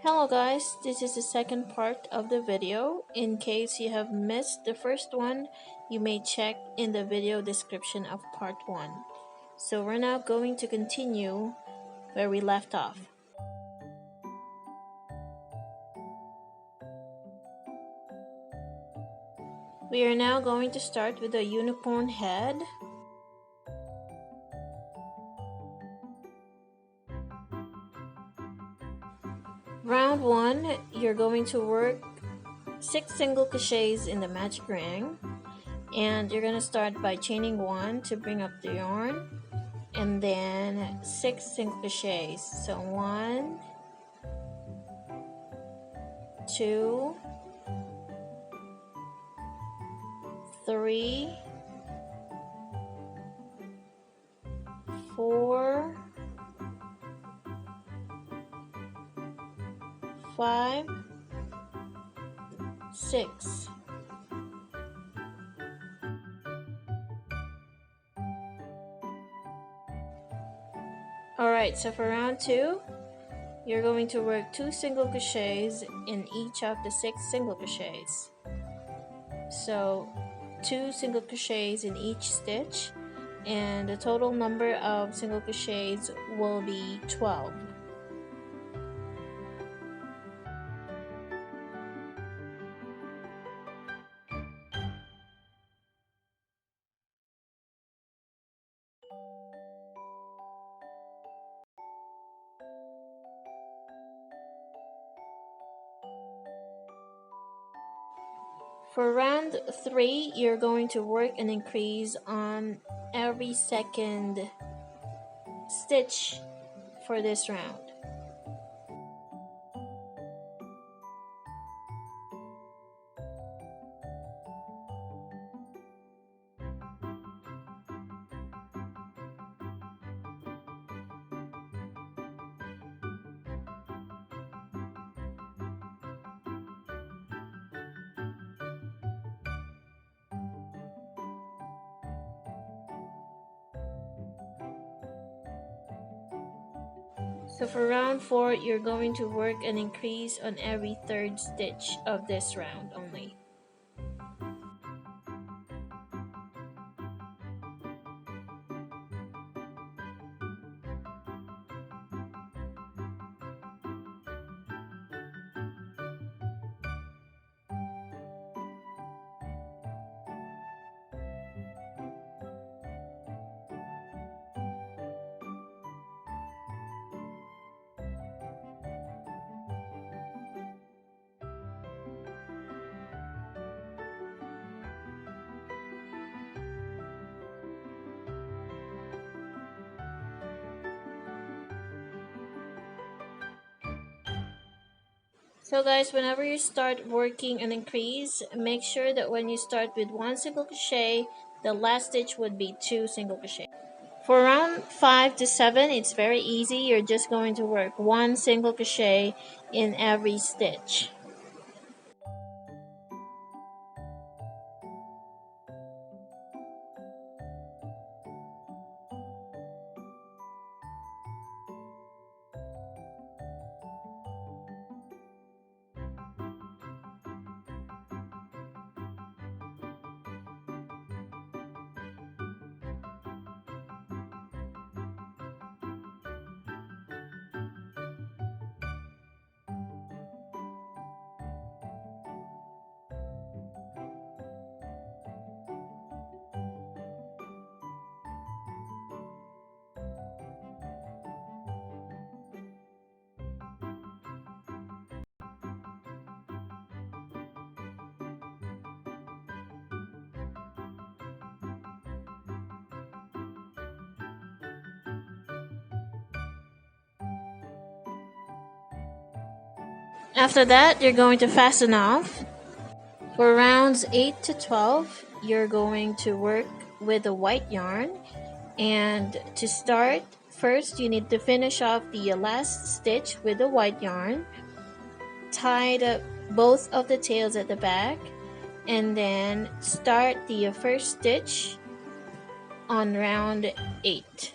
Hello guys, this is the second part of the video. In case you have missed the first one, you may check in the video description of part 1. So we're now going to continue where we left off. We are now going to start with the unicorn head. Round 1, you're going to work 6 single crochets in the magic ring, and you're going to start by chaining 1 to bring up the yarn, and then 6 single crochets. So 1, 2, 3, 4, 5, 6. Alright, so for round 2, you're going to work 2 single crochets in each of the 6 single crochets. So 2 single crochets in each stitch, and the total number of single crochets will be 12. For round 3, you're going to work an increase on every second stitch for this round. So for round 4, you're going to work an increase on every third stitch of this round only. So guys, whenever you start working an increase, make sure that when you start with 1 single crochet, the last stitch would be 2 single crochet. For round 5 to 7, it's very easy. You're just going to work 1 single crochet in every stitch. After that, you're going to fasten off. For rounds 8 to 12, you're going to work with the white yarn. And to start, first you need to finish off the last stitch with the white yarn. Tie both of the tails at the back, and then start the first stitch on round 8.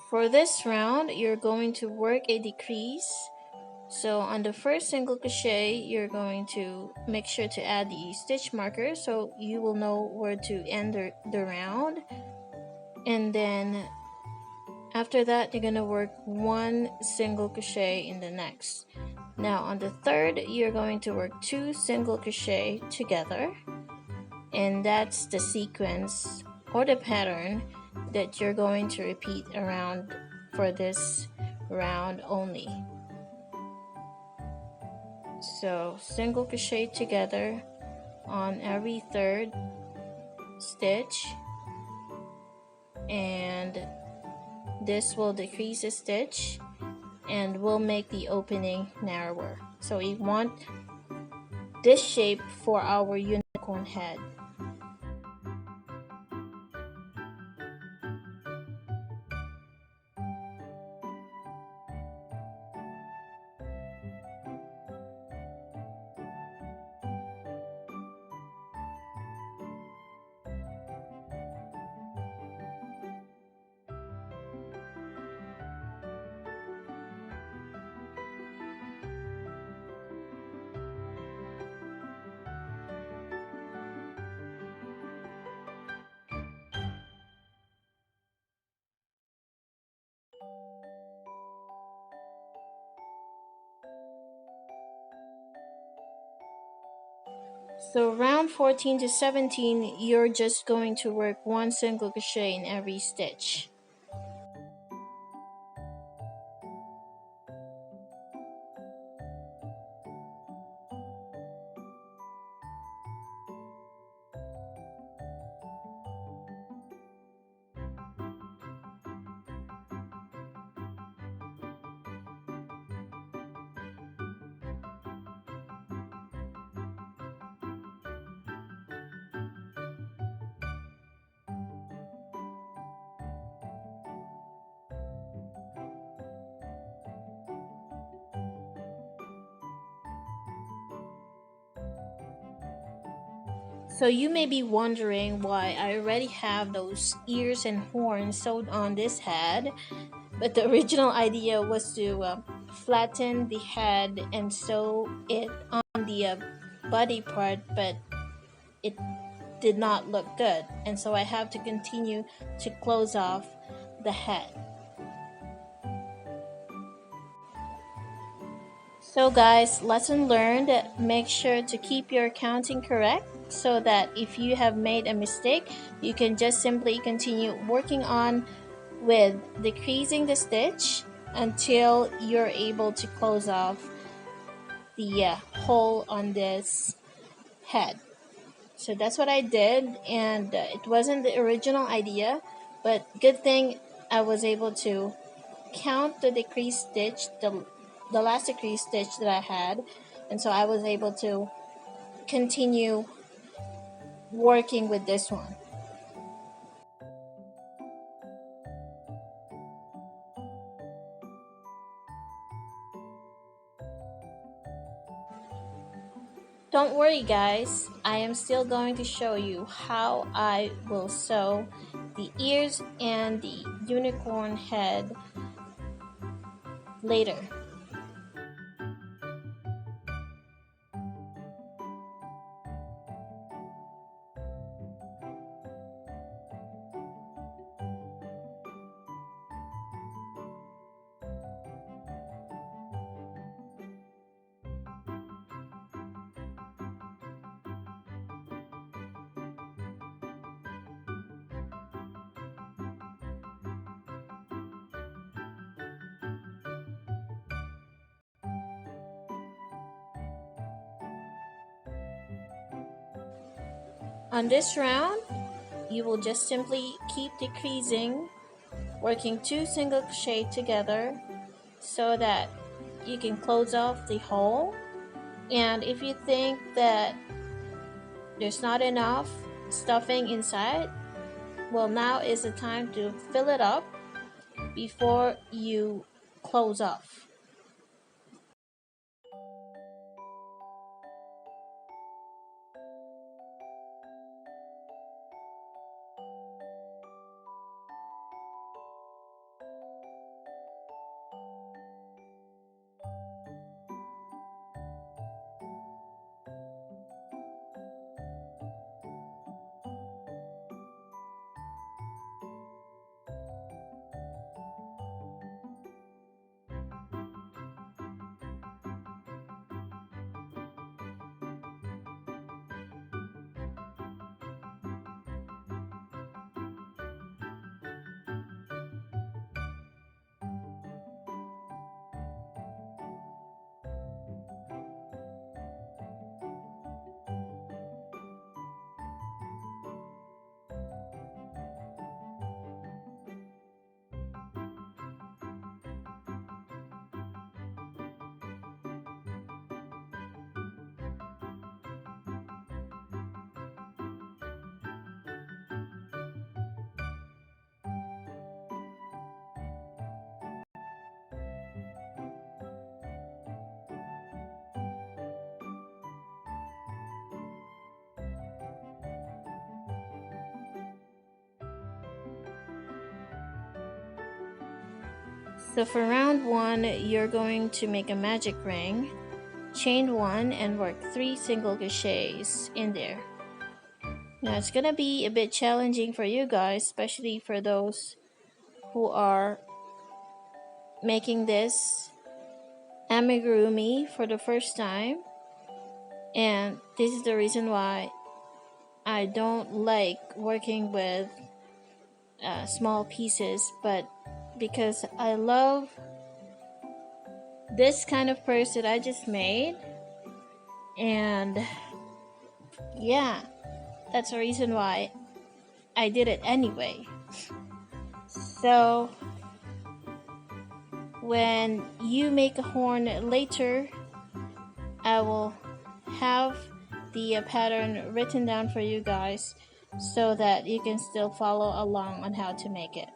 For this round, you're going to work a decrease. So on the first single crochet, you're going to make sure to add the stitch marker so you will know where to end the round. And then after that, you're going to work one single crochet in the next. Now on the third, you're going to work 2 single crochet together, and that's the sequence or the pattern that you're going to repeat around for this round only. So single crochet together on every third stitch, and this will decrease a stitch and will make the opening narrower. So we want this shape for our unicorn head. So round 14 to 17, you're just going to work one single crochet in every stitch. So you may be wondering why I already have those ears and horns sewed on this head, but the original idea was to flatten the head and sew it on the body part, but it did not look good, and so I have to continue to close off the head. So guys, lesson learned, make sure to keep your counting correct so that if you have made a mistake, you can just simply continue working on with decreasing the stitch until you're able to close off the hole on this head. So that's what I did, and it wasn't the original idea, but good thing I was able to count the decreased stitch, the last decreased stitch that I had, and so I was able to continue working with this one. Don't worry guys, I am still going to show you how I will sew the ears and the unicorn head later. On this round, you will just simply keep decreasing, working 2 single crochet together so that you can close off the hole. And if you think that there's not enough stuffing inside, well, now is the time to fill it up before you close off. So for round 1, you're going to make a magic ring, chain 1, and work 3 single crochets in there. Now it's gonna be a bit challenging for you guys, especially for those who are making this amigurumi for the first time. And this is the reason why I don't like working with small pieces, but because I love this kind of purse that I just made, and yeah, that's the reason why I did it anyway. So when you make a horn later, I will have the pattern written down for you guys so that you can still follow along on how to make it.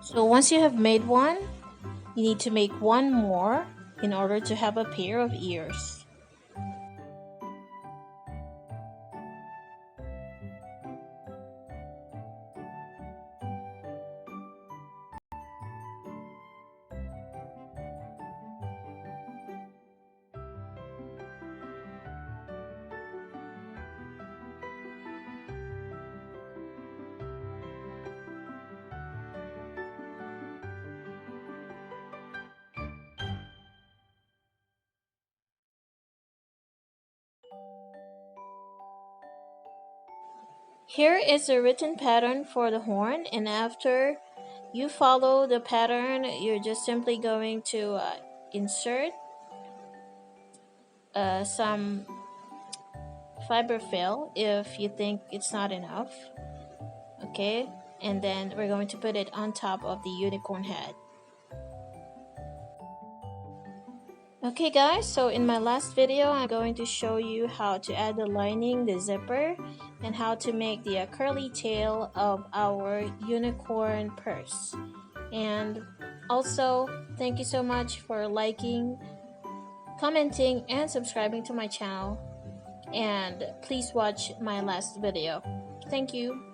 So once you have made one, you need to make one more in order to have a pair of ears. Here is a written pattern for the horn, and after you follow the pattern, you're just simply going to insert some fiber fill if you think it's not enough. Okay, and then we're going to put it on top of the unicorn head. Okay guys, so in my last video I'm going to show you how to add the lining, the zipper, and how to make the curly tail of our unicorn purse. And also, thank you so much for liking, commenting, and subscribing to my channel. And please watch my last video. Thank you.